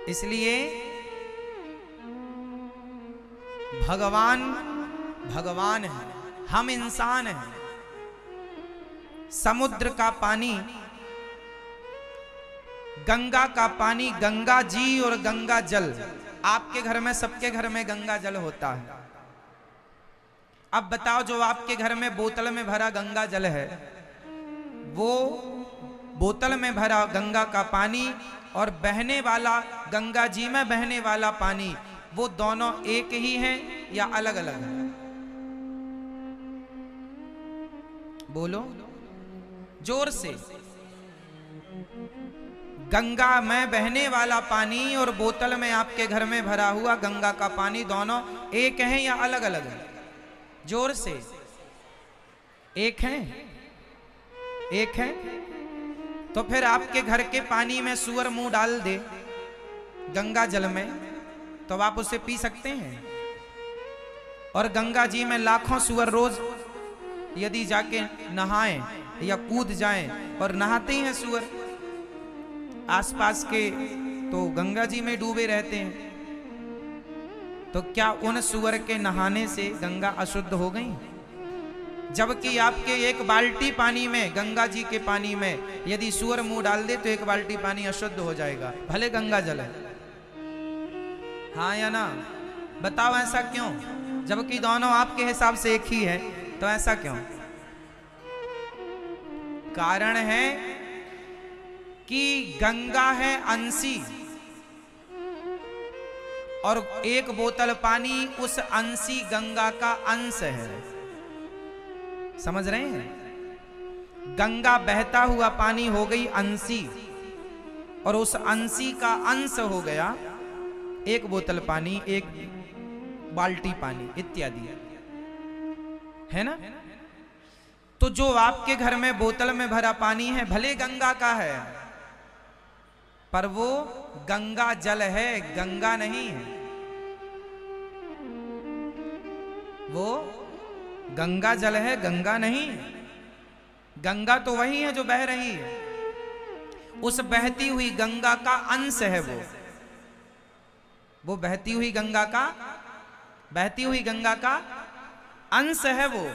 इसलिए भगवान भगवान है, हम इंसान हैं। समुद्र का पानी, गंगा का पानी, गंगा जी और गंगा जल, आपके घर में, सबके घर में गंगा जल होता है। अब बताओ, जो आपके घर में बोतल में भरा गंगा जल है, वो बोतल में भरा गंगा का पानी और बहने वाला गंगा जी में बहने वाला पानी, वो दोनों एक ही हैं या अलग अलग हैं? बोलो जोर से। गंगा में बहने वाला पानी और बोतल में आपके घर में भरा हुआ गंगा का पानी, दोनों एक हैं या अलग अलग हैं? जोर से। एक हैं? एक है? तो फिर आपके घर के पानी में सूअर मुंह डाल दे गंगा जल में, तो आप उसे पी सकते हैं? और गंगा जी में लाखों सूअर रोज यदि जाके नहाएं या कूद जाएं, और नहाते ही हैं सूअर आसपास के, तो गंगा जी में डूबे रहते हैं, तो क्या उन सूअर के नहाने से गंगा अशुद्ध हो गई? जबकि आपके एक बाल्टी पानी में, गंगा जी के पानी में यदि सूअर मुंह डाल दे तो एक बाल्टी पानी अशुद्ध हो जाएगा, भले गंगा जल है। हाँ या ना? बताओ ऐसा क्यों? जबकि दोनों आपके हिसाब से एक ही है, तो ऐसा क्यों? कारण है कि गंगा है अंशी, और एक बोतल पानी उस अंशी गंगा का अंश है। समझ रहे हैं? गंगा बहता हुआ पानी हो गई अंशी, और उस अंशी का अंश हो गया एक बोतल पानी, एक बाल्टी पानी इत्यादि, है ना? तो जो आपके घर में बोतल में भरा पानी है, भले गंगा का है, पर वो गंगा जल है, गंगा नहीं है। वो गंगा जल है, गंगा नहीं है। गंगा तो वही है जो बह रही है, उस बहती हुई गंगा का अंश है वो बहती हुई गंगा का अंश है, वो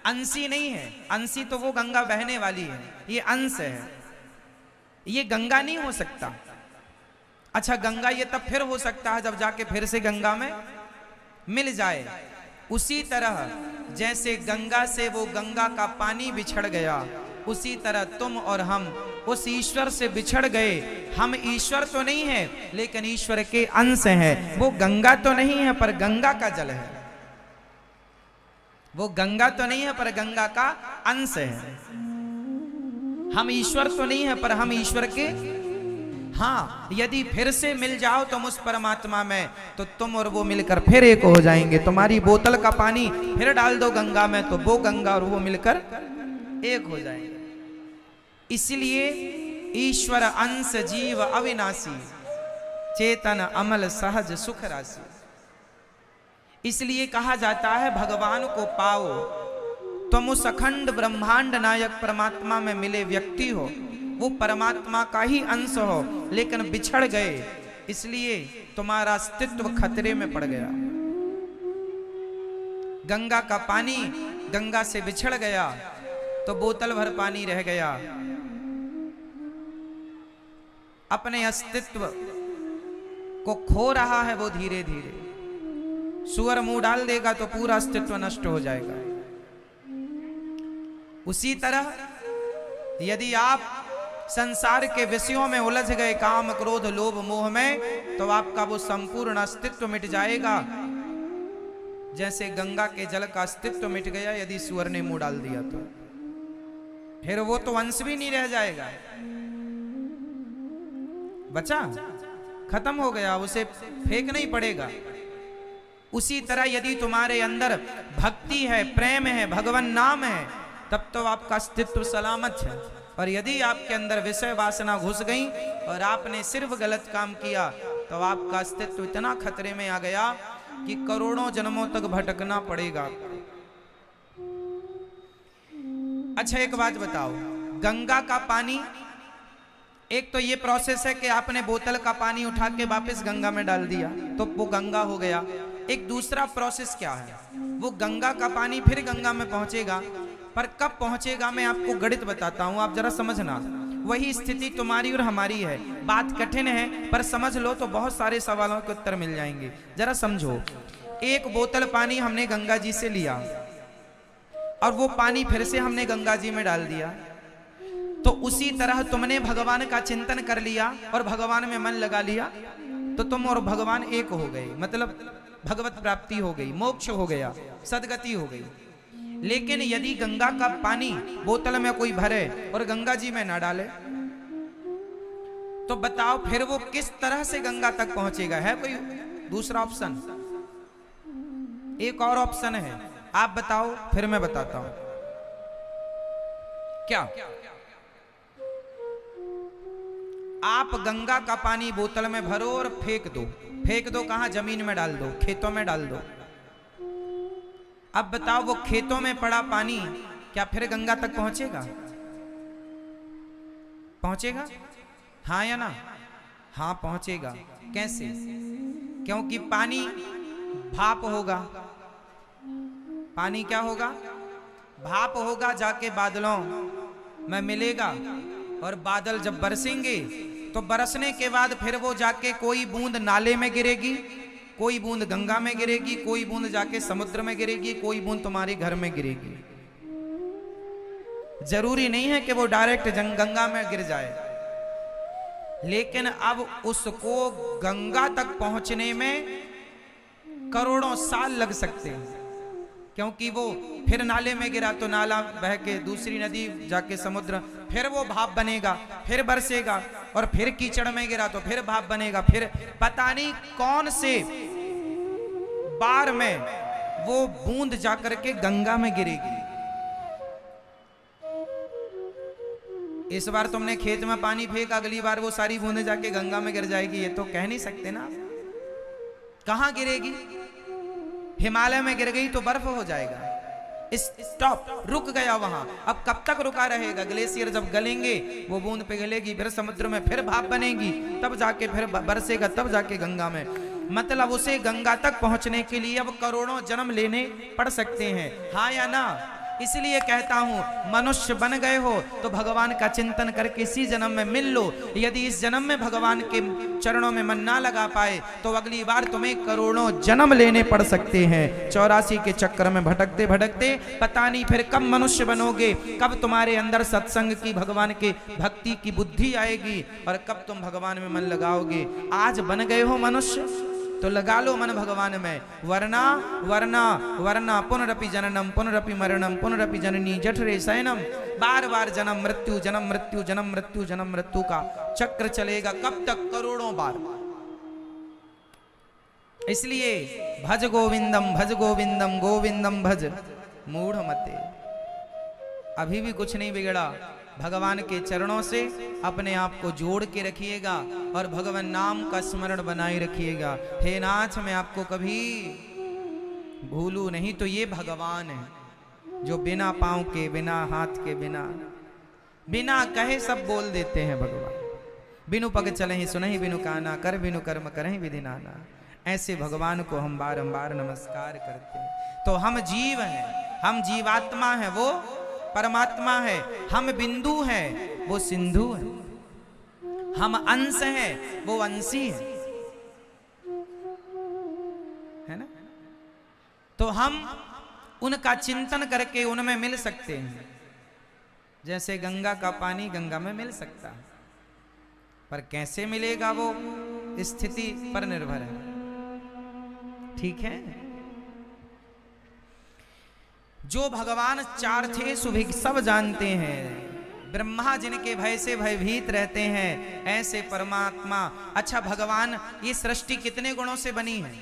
अंशी नहीं है। अंशी तो वो गंगा बहने वाली है, ये अंश है, ये गंगा नहीं हो सकता। अच्छा, गंगा ये तब फिर हो सकता है जब जाके फिर से गंगा में मिल जाए। उसी तरह जैसे गंगा से वो गंगा का पानी बिछड़ गया, उसी तरह तुम और हम उस ईश्वर से बिछड़ गए। हम ईश्वर तो नहीं है, लेकिन ईश्वर के अंश हैं। वो गंगा तो नहीं है, पर गंगा का जल है। वो गंगा तो नहीं है, पर गंगा का अंश है। हम ईश्वर तो नहीं है, पर हम ईश्वर के, हाँ, यदि फिर से मिल जाओ तुम उस परमात्मा में, तो तुम और वो मिलकर फिर एक हो जाएंगे। तुम्हारी बोतल का पानी फिर डाल दो गंगा में, तो वो गंगा और वो मिलकर एक हो जाएंगे। इसलिए ईश्वर अंश जीव अविनाशी, चेतन अमल सहज सुख राशि। इसलिए कहा जाता है भगवान को पाओ, तुम उस अखंड ब्रह्मांड नायक परमात्मा में मिले व्यक्ति हो, वो परमात्मा का ही अंश हो, लेकिन बिछड़ गए, इसलिए तुम्हारा अस्तित्व खतरे में पड़ गया। गंगा का पानी गंगा से बिछड़ गया तो बोतल भर पानी रह गया। अपने अस्तित्व को खो रहा है वो धीरे धीरे। सूअर मुंह डाल देगा तो पूरा अस्तित्व नष्ट हो जाएगा। उसी तरह यदि आप संसार के विषयों में उलझ गए, काम क्रोध लोभ मोह में, तो आपका वो संपूर्ण अस्तित्व मिट जाएगा। जैसे गंगा के जल का अस्तित्व मिट गया यदि सूअर ने मुंह डाल दिया, तो फिर वो तो अंश भी नहीं रह जाएगा, बचा, खत्म हो गया, उसे फेंकना ही पड़ेगा। उसी तरह यदि तुम्हारे अंदर भक्ति है, प्रेम है, भगवान नाम है, तब तो आपका अस्तित्व सलामत है। और यदि आपके अंदर विषय वासना घुस गई और आपने सिर्फ गलत काम किया, तो आपका अस्तित्व इतना खतरे में आ गया कि करोड़ों जन्मों तक भटकना पड़ेगा। अच्छा, एक बात बताओ, गंगा का पानी एक तो ये प्रोसेस है कि आपने बोतल का पानी उठा के वापस गंगा में डाल दिया तो वो गंगा हो गया। एक दूसरा प्रोसेस क्या है, वो गंगा का पानी फिर गंगा में पहुंचेगा, पर कब पहुंचेगा मैं आपको गणित बताता हूं, आप जरा समझना। वही स्थिति तुम्हारी और हमारी है। बात कठिन है पर समझ लो तो बहुत सारे सवालों के उत्तर मिल जाएंगे। जरा समझो, एक बोतल पानी हमने गंगा जी से लिया और वो पानी फिर से हमने गंगा जी में डाल दिया, तो उसी तरह तुमने भगवान का चिंतन कर लिया और भगवान में मन लगा लिया तो तुम और भगवान एक हो गए, मतलब भगवत प्राप्ति हो गई, मोक्ष हो गया, सदगति हो गई। लेकिन यदि गंगा का पानी बोतल में कोई भरे और गंगा जी में ना डाले तो बताओ फिर वो किस तरह से गंगा तक पहुंचेगा? है कोई दूसरा ऑप्शन? एक और ऑप्शन है, आप बताओ फिर मैं बताता हूं। क्या आप गंगा का पानी बोतल में भरो और फेंक दो? फेंक दो कहां? जमीन में डाल दो, खेतों में डाल दो। अब बताओ वो खेतों में पड़ा पानी क्या फिर गंगा तक पहुंचेगा? पहुंचेगा? हाँ या ना? हाँ पहुंचेगा। कैसे? क्योंकि पानी भाप होगा। पानी क्या होगा? भाप होगा, जाके बादलों में मिलेगा और बादल जब बरसेंगे तो बरसने के बाद फिर वो जाके कोई बूंद नाले में गिरेगी, कोई बूंद गंगा में गिरेगी, कोई बूंद जाके समुद्र में गिरेगी, कोई बूंद तुम्हारे घर में गिरेगी। जरूरी नहीं है कि वो डायरेक्ट गंगा में गिर जाए, लेकिन अब उसको गंगा तक पहुंचने में करोड़ों साल लग सकते हैं, क्योंकि वो फिर नाले में गिरा तो नाला बह के दूसरी नदी जाके समुद्र, फिर वो भाप बनेगा, फिर बरसेगा, और फिर कीचड़ में गिरा तो फिर भाप बनेगा, फिर पता नहीं कौन से बार में वो बूंद जाकर के गंगा में गिरेगी। इस बार तुमने खेत में पानी फेंका, अगली बार वो सारी बूंदें जाके गंगा में गिर जाएगी, ये तो कह नहीं सकते ना। कहां गिरेगी? हिमालय में गिर गई तो बर्फ हो जाएगा। स्टॉप, रुक गया वहां। अब कब तक रुका रहेगा? ग्लेशियर जब गलेंगे वो बूंद पिघलेगी, फिर समुद्र में फिर भाप बनेगी, तब जाके फिर बरसेगा, तब जाके गंगा में। मतलब उसे गंगा तक पहुंचने के लिए अब करोड़ों जन्म लेने पड़ सकते हैं। हाँ या ना? इसलिए कहता हूं मनुष्य बन गए हो तो भगवान का चिंतन करके इसी जन्म में मिल लो। यदि इस जन्म में भगवान के चरणों में मन ना लगा पाए तो अगली बार तुम्हें करोड़ों जन्म लेने पड़ सकते हैं। 84 के चक्कर में भटकते भटकते पता नहीं फिर कब मनुष्य बनोगे, कब तुम्हारे अंदर सत्संग की, भगवान के भक्ति की बुद्धि आएगी और कब तुम भगवान में मन लगाओगे। आज बन गए हो मनुष्य तो लगा लो मन भगवान में, वरना वरना वरना पुनरपि जननम पुनरपि मरणम पुनरपि जननी जठरे शयनम। बार बार जन्म मृत्यु, जन्म मृत्यु, जन्म मृत्यु, जन्म मृत्यु का चक्र चलेगा। कब तक? करोड़ों बार। इसलिए भज गोविंदम, भज गोविंदम, गोविंदम भज मूढ़ मते। अभी भी कुछ नहीं बिगड़ा। भगवान के चरणों से अपने आप को जोड़ के रखिएगा और भगवान नाम का स्मरण बनाए रखिएगा। हे नाथ, मैं आपको कभी भूलू नहीं। तो ये भगवान है जो बिना पांव के, बिना हाथ के, बिना कहे सब बोल देते हैं। भगवान बिनु पग चलहि सुनहि बिनु काना, कर बिनु कर्म करहि विधि नाना। ऐसे भगवान को हम बारंबार नमस्कार करते हैं। तो हम जीव हैं, हम जीवात्मा हैं, वो परमात्मा है। हम बिंदु हैं, वो सिंधु है। हम अंश हैं, वो अंशी है ना? तो हम उनका चिंतन करके उनमें मिल सकते हैं। जैसे गंगा का पानी गंगा में मिल सकता है, पर कैसे मिलेगा वो स्थिति पर निर्भर है। ठीक है? जो भगवान चार थे सुभिग सब जानते हैं, ब्रह्मा जिनके भय से भयभीत रहते हैं, ऐसे परमात्मा। अच्छा भगवान, ये सृष्टि कितने गुणों से बनी है?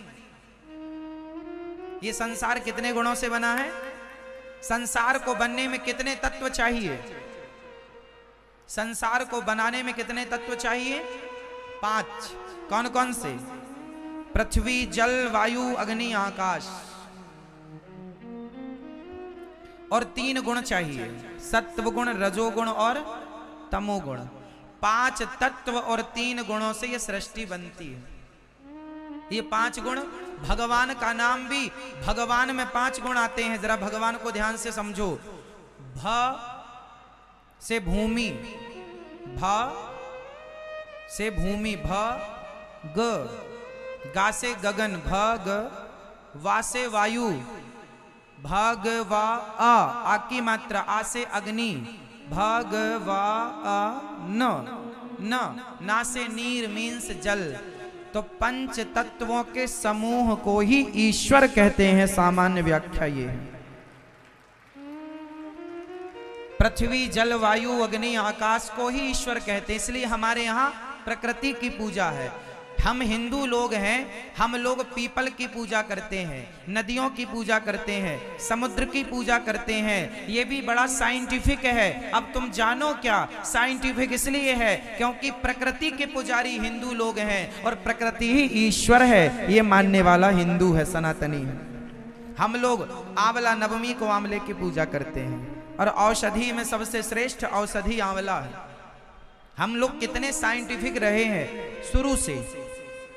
ये संसार कितने गुणों से बना है? संसार को बनने में कितने तत्व चाहिए? संसार को बनाने में कितने तत्व चाहिए? 5। कौन कौन से? पृथ्वी, जल, वायु, अग्नि, आकाश। और 3 गुण चाहिए, सत्व गुण, रजोगुण और तमोगुण। 5 तत्व और 3 गुणों से ये सृष्टि बनती है। ये 5 गुण, भगवान का नाम भी, भगवान में 5 गुण आते हैं। जरा भगवान को ध्यान से समझो। भ से भूमि, भ से भूमि, भ ग, गा से गगन, भ ग, वा से वायु, भग वा आ की मात्रा, आ से अग्नि, भग वा आ न, ना से नीर मीन्स जल। तो 5 तत्वों के समूह को ही ईश्वर कहते हैं। सामान्य व्याख्या ये है। पृथ्वी, जल, वायु, अग्नि, आकाश को ही ईश्वर कहते हैं। इसलिए हमारे यहाँ प्रकृति की पूजा है। हम हिंदू लोग हैं, हम लोग पीपल की पूजा करते हैं, नदियों की पूजा करते हैं, समुद्र की पूजा करते हैं। ये भी बड़ा साइंटिफिक है। अब तुम जानो क्या साइंटिफिक इसलिए है क्योंकि प्रकृति के पुजारी हिंदू लोग हैं और प्रकृति ही ईश्वर है, ये मानने वाला हिंदू है, सनातनी है। हम लोग आंवला नवमी को आंवले की पूजा करते हैं और औषधि में सबसे श्रेष्ठ औषधि आंवला है। हम लोग कितने साइंटिफिक रहे हैं शुरू से।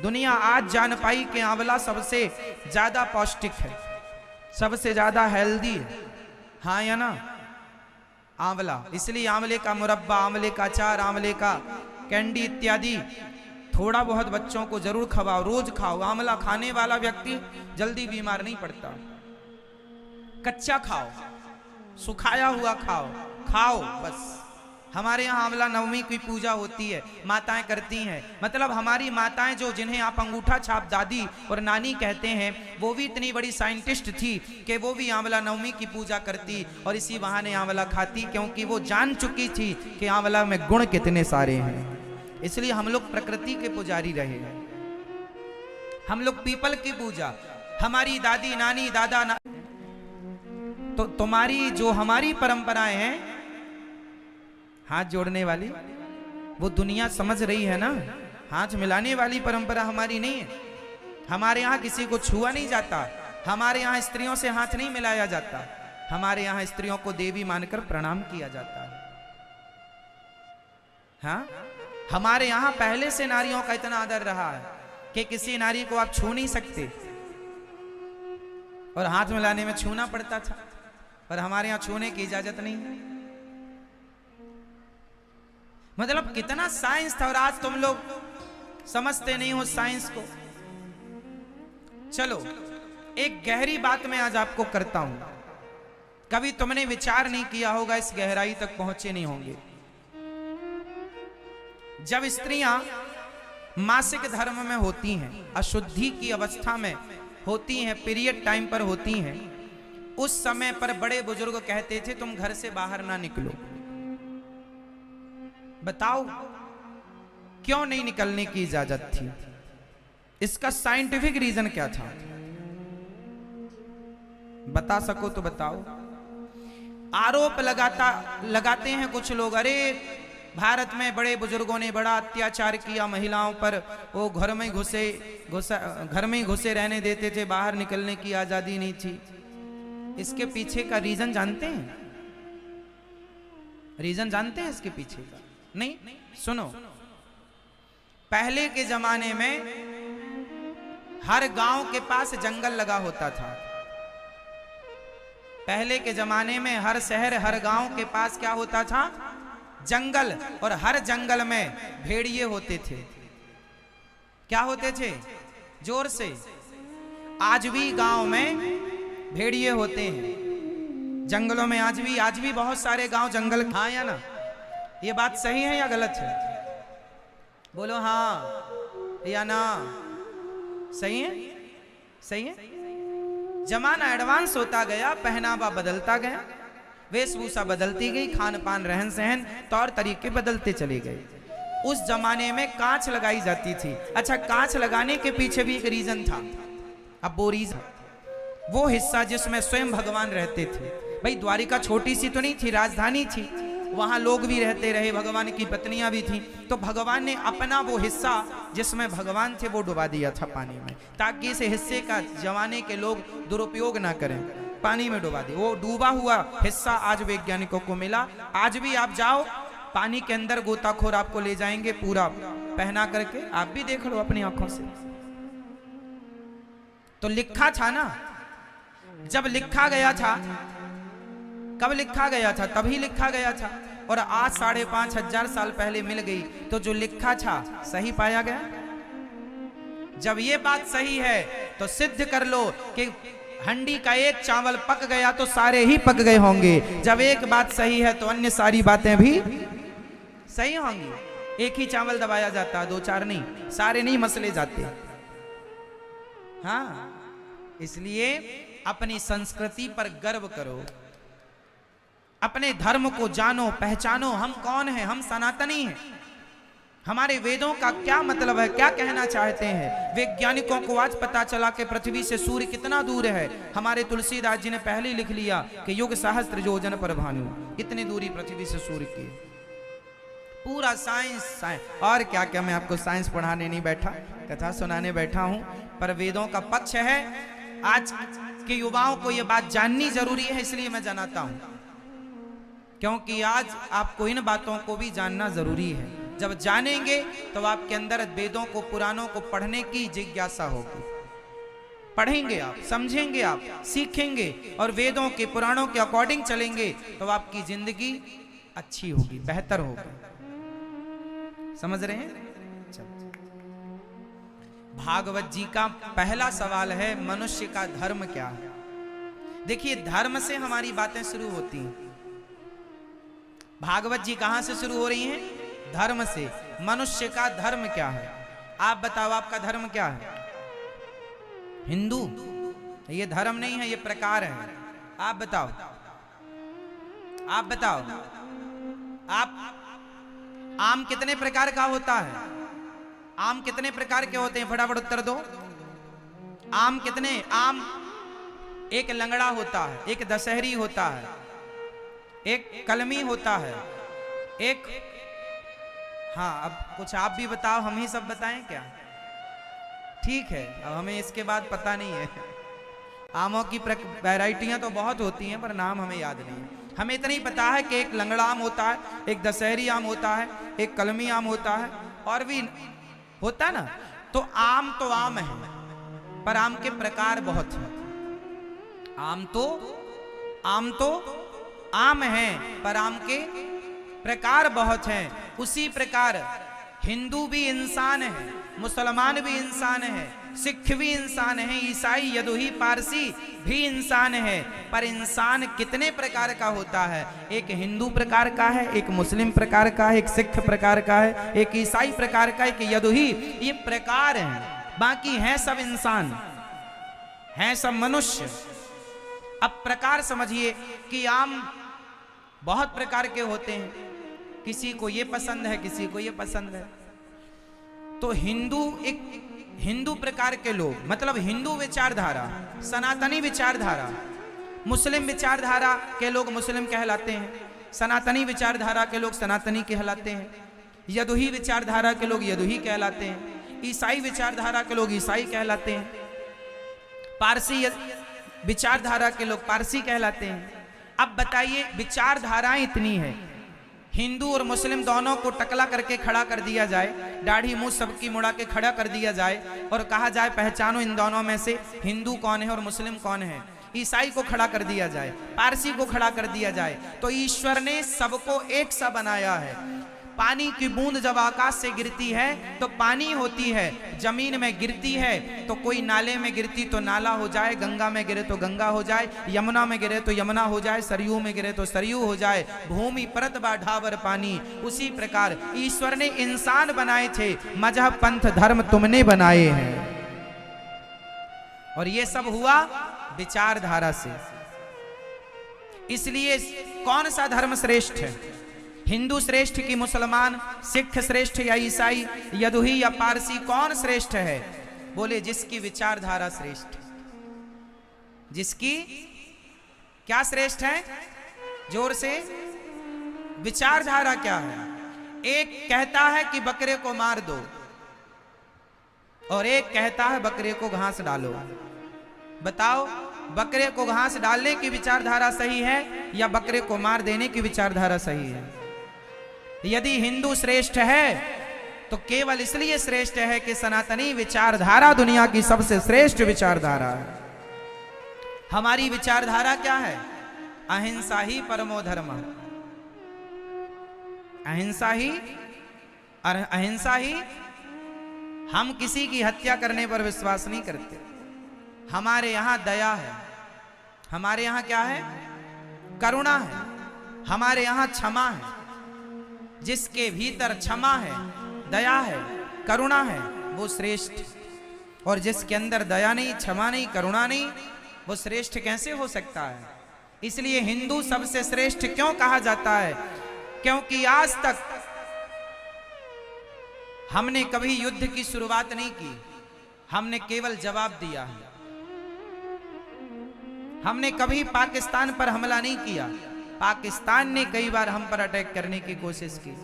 दुनिया आज जान पाई कि आंवला सबसे ज्यादा पौष्टिक है, सबसे ज्यादा हेल्दी है। हाँ या ना? आंवला, इसलिए आंवले का मुरब्बा, आंवले का अचार, आंवले का कैंडी इत्यादि थोड़ा बहुत बच्चों को जरूर खवाओ, रोज खाओ। आंवला खाने वाला व्यक्ति जल्दी बीमार नहीं पड़ता। कच्चा खाओ, सुखाया हुआ खाओ बस। हमारे यहाँ आंवला नवमी की पूजा होती है, माताएं करती हैं। मतलब हमारी माताएं जो, जिन्हें आप अंगूठा छाप दादी और नानी कहते हैं, वो भी इतनी बड़ी साइंटिस्ट थी कि वो भी आंवला नवमी की पूजा करती और इसी बहाने आंवला खाती, क्योंकि वो जान चुकी थी कि आंवला में गुण कितने सारे हैं। इसलिए हम लोग प्रकृति के पुजारी रहे हैं। हम लोग पीपल की पूजा, हमारी दादी नानी दादा तो तुम्हारी जो हमारी परंपराएं हैं हाथ जोड़ने वाली, वो दुनिया समझ रही है ना। हाथ मिलाने वाली परंपरा हमारी नहीं है। हमारे यहाँ किसी को छुआ नहीं जाता, हमारे यहाँ स्त्रियों से हाथ नहीं मिलाया जाता, हमारे यहाँ स्त्रियों को देवी मानकर प्रणाम किया जाता है। हाँ, हमारे यहाँ पहले से नारियों का इतना आदर रहा है कि किसी नारी को आप छू नहीं सकते और हाथ मिलाने में छूना पड़ता था, पर हमारे यहाँ छूने की इजाजत नहीं है। मतलब कितना साइंस था और आज तुम लोग समझते नहीं हो साइंस को। चलो एक गहरी बात मैं आज आपको करता हूं, कभी तुमने विचार नहीं किया होगा, इस गहराई तक पहुंचे नहीं होंगे। जब स्त्रियां मासिक धर्म में होती हैं, अशुद्धि की अवस्था में होती हैं, पीरियड टाइम पर होती हैं, उस समय पर बड़े बुजुर्ग कहते थे तुम घर से बाहर ना निकलो। बताओ क्यों नहीं निकलने की इजाजत थी? इसका साइंटिफिक रीजन क्या था? बता सको तो बताओ। आरोप लगाते हैं कुछ लोग, अरे भारत में बड़े बुजुर्गों ने बड़ा अत्याचार किया महिलाओं पर, वो घर में ही घुसे रहने देते थे, बाहर निकलने की आजादी नहीं थी। इसके पीछे का रीजन जानते हैं? रीजन जानते हैं इसके पीछे का? नहीं? सुनो, पहले के जमाने में हर गांव के पास जंगल लगा होता था। पहले के जमाने में हर शहर हर गांव के पास क्या होता था? जंगल। और हर जंगल में भेड़िए होते थे। क्या होते थे? जोर से। आज भी गांव में भेड़िए होते हैं, जंगलों में आज भी बहुत सारे गांव जंगल। हाँ या ना? ये बात सही है या गलत है? बोलो हाँ या ना। सही है? सही है। जमाना एडवांस होता गया, पहनावा बदलता गया, वेशभूषा बदलती गई, खान पान रहन सहन तौर तरीके बदलते चले गए। उस जमाने में कांच लगाई जाती थी। अच्छा, कांच लगाने के पीछे भी एक रीजन था। अब वो रीजन, वो हिस्सा जिसमें स्वयं भगवान रहते थे। भाई द्वारिका छोटी सी तो नहीं थी, राजधानी थी, वहां लोग भी रहते रहे, भगवान की पत्नियां भी थी। तो भगवान ने अपना वो हिस्सा जिसमें भगवान थे वो डुबा दिया था पानी में, ताकि इस हिस्से का जमाने के लोग दुरुपयोग ना करें, पानी में डुबा दिया। वो डूबा हुआ हिस्सा आज वैज्ञानिकों को मिला। आज भी आप जाओ पानी के अंदर गोताखोर आपको ले जाएंगे पूरा पहना करके, आप भी देख लो अपनी आंखों से। तो लिखा था ना, जब लिखा गया था, कब लिखा गया था? तभी लिखा गया था। और आज 5,500 साल पहले मिल गई, तो जो लिखा था सही पाया गया। जब ये बात सही है तो सिद्ध कर लो कि हंडी का एक चावल पक गया तो सारे ही पक गए होंगे। जब एक बात सही है तो अन्य सारी बातें भी सही होंगी। एक ही चावल दबाया जाता है, 2-4 नहीं, सारे नहीं मसले जाते। हाँ, इसलिए अपनी संस्कृति पर गर्व करो, अपने धर्म को जानो, पहचानो। हम कौन हैं? हम सनातनी हैं। हमारे वेदों का क्या मतलब है, क्या कहना चाहते हैं? वैज्ञानिकों को आज पता चला कि पृथ्वी से सूर्य कितना दूर है। हमारे तुलसीदास जी ने पहले लिख लिया कि युग सहस्त्र योजन पर भानु, कितनी दूरी पृथ्वी से सूर्य की। पूरा साइंस। और क्या क्या, मैं आपको साइंस पढ़ाने नहीं बैठा, कथा सुनाने बैठा हूं, पर वेदों का पक्ष है। आज के युवाओं को यह बात जाननी जरूरी है, इसलिए मैं जनाता हूं, क्योंकि आज आपको इन बातों को भी जानना जरूरी है। जब जानेंगे तो आपके अंदर वेदों को, पुराणों को पढ़ने की जिज्ञासा होगी। पढ़ेंगे आप, समझेंगे आप, सीखेंगे और वेदों के, पुराणों के अकॉर्डिंग चलेंगे तो आपकी जिंदगी अच्छी होगी, बेहतर होगी। समझ रहे हैं? भागवत जी का पहला सवाल है, मनुष्य का धर्म क्या है? देखिए, धर्म से हमारी बातें शुरू होती हैं। भागवत जी कहां से शुरू हो रही हैं? धर्म से। मनुष्य का धर्म क्या है? आप बताओ, आपका धर्म क्या है? हिंदू? ये धर्म नहीं है, ये प्रकार है। आप बताओ, आप बताओ, आप आम कितने प्रकार का होता है? आम कितने प्रकार के होते हैं? फटाफट उत्तर दो। आम कितने? आम एक लंगड़ा होता है, एक दशहरी होता है, एक कलमी होता है, एक, हाँ, अब कुछ आप भी बताओ, हम ही सब बताएं क्या? ठीक है, अब हमें इसके बाद पता नहीं है। आमों की वैरायटियां तो बहुत होती हैं, पर नाम हमें याद नहीं है। हमें इतना ही पता है कि एक लंगड़ा आम होता है, एक दशहरी आम होता है, एक कलमी आम होता है, और भी होता ना। तो आम है, पर आम के प्रकार बहुत हैं। आम तो आम है, पर आम के प्रकार बहुत हैं। उसी प्रकार हिंदू भी इंसान है, मुसलमान भी इंसान है, सिख भी इंसान है, ईसाई, यदुही, पारसी भी इंसान है। पर इंसान कितने प्रकार का होता है? एक हिंदू प्रकार का है, एक मुस्लिम प्रकार का है, एक सिख प्रकार का है, एक ईसाई प्रकार का, एक यदुही। ये प्रकार हैं, बाकी हैं सब इंसान, हैं सब मनुष्य। अब प्रकार समझिए कि आम बहुत प्रकार के होते हैं, किसी को ये पसंद है, किसी को ये पसंद है। तो हिंदू प्रकार के लोग, मतलब हिंदू विचारधारा, सनातनी विचारधारा, मुस्लिम विचारधारा के लोग मुस्लिम कहलाते हैं, सनातनी विचारधारा के लोग सनातनी कहलाते हैं, यदुही विचारधारा के लोग यदुही कहलाते हैं, ईसाई विचारधारा के लोग ईसाई कहलाते हैं, पारसी विचारधारा के लोग पारसी कहलाते हैं। अब बताइए, विचारधाराएं इतनी है, हिंदू और मुस्लिम दोनों को टकला करके खड़ा कर दिया जाए, दाढ़ी मुंह सबकी मुड़ा के खड़ा कर दिया जाए और कहा जाए पहचानो इन दोनों में से हिंदू कौन है और मुस्लिम कौन है, ईसाई को खड़ा कर दिया जाए, पारसी को खड़ा कर दिया जाए, तो ईश्वर ने सबको एक सा बनाया है। पानी की बूंद जब आकाश से गिरती है तो पानी होती है, जमीन में गिरती है तो कोई नाले में गिरती तो नाला हो जाए, गंगा में गिरे तो गंगा हो जाए, यमुना में गिरे तो यमुना हो जाए, सरयू में गिरे तो सरयू हो जाए, भूमि परत बा ढाबर पानी। उसी प्रकार ईश्वर ने इंसान बनाए थे, मजहब पंथ धर्म तुमने बनाए हैं, और ये सब हुआ विचारधारा से। इसलिए कौन सा धर्म श्रेष्ठ है? हिंदू श्रेष्ठ की मुसलमान, सिख श्रेष्ठ या ईसाई, यदुही या पारसी, कौन श्रेष्ठ है? बोले जिसकी विचारधारा श्रेष्ठ। जिसकी क्या श्रेष्ठ है? जोर से, विचारधारा क्या है? एक कहता है कि बकरे को मार दो और एक कहता है बकरे को घास डालो। बताओ, बकरे को घास डालने की विचारधारा सही है या बकरे को मार देने की विचारधारा सही है? यदि हिंदू श्रेष्ठ है तो केवल इसलिए श्रेष्ठ है कि सनातनी विचारधारा दुनिया की सबसे श्रेष्ठ विचारधारा है। हमारी विचारधारा क्या है? अहिंसा ही परमो धर्म। अहिंसा ही, अहिंसा ही। हम किसी की हत्या करने पर विश्वास नहीं करते। हमारे यहां दया है, हमारे यहां क्या है? करुणा है, हमारे यहां क्षमा है। जिसके भीतर क्षमा है, दया है, करुणा है, वो श्रेष्ठ। और जिसके अंदर दया नहीं, क्षमा नहीं, करुणा नहीं, वो श्रेष्ठ कैसे हो सकता है? इसलिए हिंदू सबसे श्रेष्ठ क्यों कहा जाता है? क्योंकि आज तक हमने कभी युद्ध की शुरुआत नहीं की, हमने केवल जवाब दिया है। हमने कभी पाकिस्तान पर हमला नहीं किया। पाकिस्तान ने कई बार हम पर अटैक करने की कोशिश की।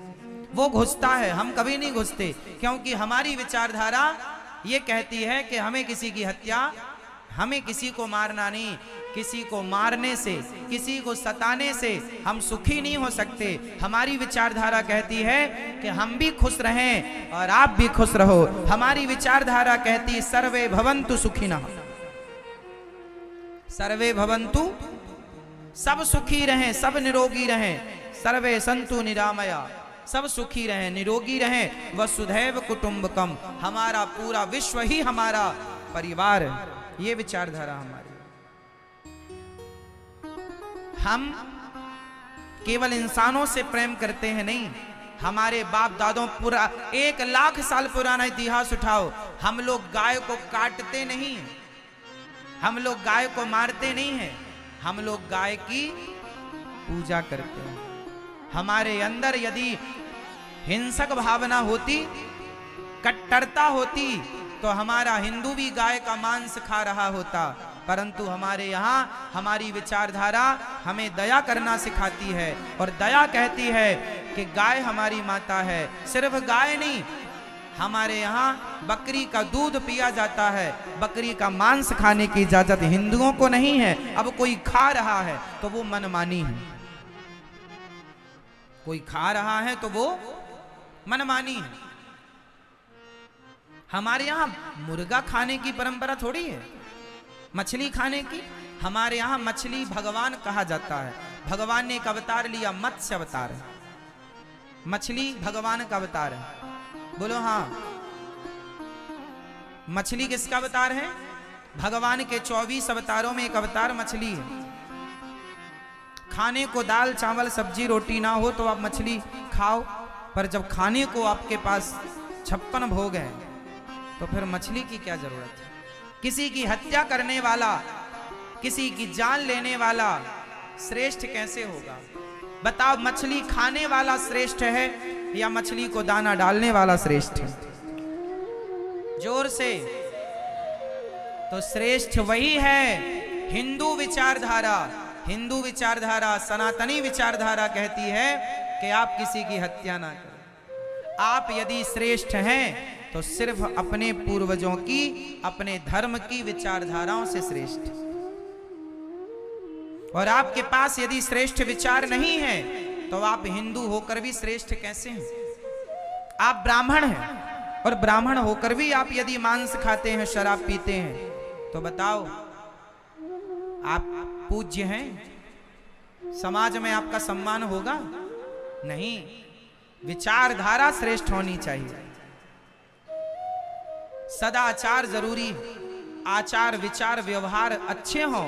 वो घुसता है, हम कभी नहीं घुसते, क्योंकि हमारी विचारधारा ये कहती है कि हमें किसी की हत्या, हमें किसी को मारना नहीं। किसी को मारने से, किसी को सताने से हम सुखी नहीं हो सकते। हमारी विचारधारा कहती है कि हम भी खुश रहें और आप भी खुश रहो। हमारी विचारधारा कहती है सर्वे भवन्तु सुखिनः। सर्वे भवन्तु, सब सुखी रहें, सब निरोगी रहें। सर्वे सन्तु निरामया, सब सुखी रहें, निरोगी रहें। वसुधैव कुटुम्बकम, हमारा पूरा विश्व ही हमारा परिवार है। ये विचारधारा हमारी। हम केवल इंसानों से प्रेम करते हैं नहीं, हमारे बाप दादों पूरा 1 लाख साल पुराना इतिहास उठाओ। हम लोग गाय को काटते नहीं, हम लोग गाय को मारते नहीं हैं, हम लोग गाय की पूजा करते हैं। हमारे अंदर यदि हिंसक भावना होती, कट्टरता होती, तो हमारा हिंदू भी गाय का मांस खा रहा होता। परंतु हमारे यहाँ हमारी विचारधारा हमें दया करना सिखाती है, और दया कहती है कि गाय हमारी माता है। सिर्फ गाय नहीं, हमारे यहाँ बकरी का दूध पिया जाता है। बकरी का मांस खाने की इजाजत हिंदुओं को नहीं है। अब कोई खा रहा है तो वो मनमानी है, कोई खा रहा है तो वो मनमानी है। हमारे यहाँ मुर्गा खाने की परंपरा थोड़ी है, मछली खाने की। हमारे यहाँ मछली भगवान कहा जाता है। भगवान ने एक अवतार लिया, मत्स्य अवतार है। मछली भगवान का अवतार है। बोलो हाँ। मछली किसका अवतार है? भगवान के 24 अवतारों में एक अवतार मछली है। खाने को दाल चावल सब्जी रोटी ना हो तो आप मछली खाओ, पर जब खाने को आपके पास 56 भोग हैं तो फिर मछली की क्या जरूरत है? किसी की हत्या करने वाला, किसी की जान लेने वाला श्रेष्ठ कैसे होगा? बताओ, मछली खाने वाला श्रेष्ठ है या मछली को दाना डालने वाला श्रेष्ठ है? जोर से। तो श्रेष्ठ वही है हिंदू विचारधारा। हिंदू विचारधारा, सनातनी विचारधारा कहती है कि आप किसी की हत्या ना करें। आप यदि श्रेष्ठ हैं तो सिर्फ अपने पूर्वजों की, अपने धर्म की विचारधाराओं से श्रेष्ठ। और आपके पास यदि श्रेष्ठ विचार नहीं है तो आप हिंदू होकर भी श्रेष्ठ कैसे हैं? आप ब्राह्मण हैं और ब्राह्मण होकर भी आप यदि मांस खाते हैं, शराब पीते हैं, तो बताओ आप पूज्य हैं? समाज में आपका सम्मान होगा? नहीं। विचारधारा श्रेष्ठ होनी चाहिए। सदाचार जरूरी है। आचार विचार व्यवहार अच्छे हों,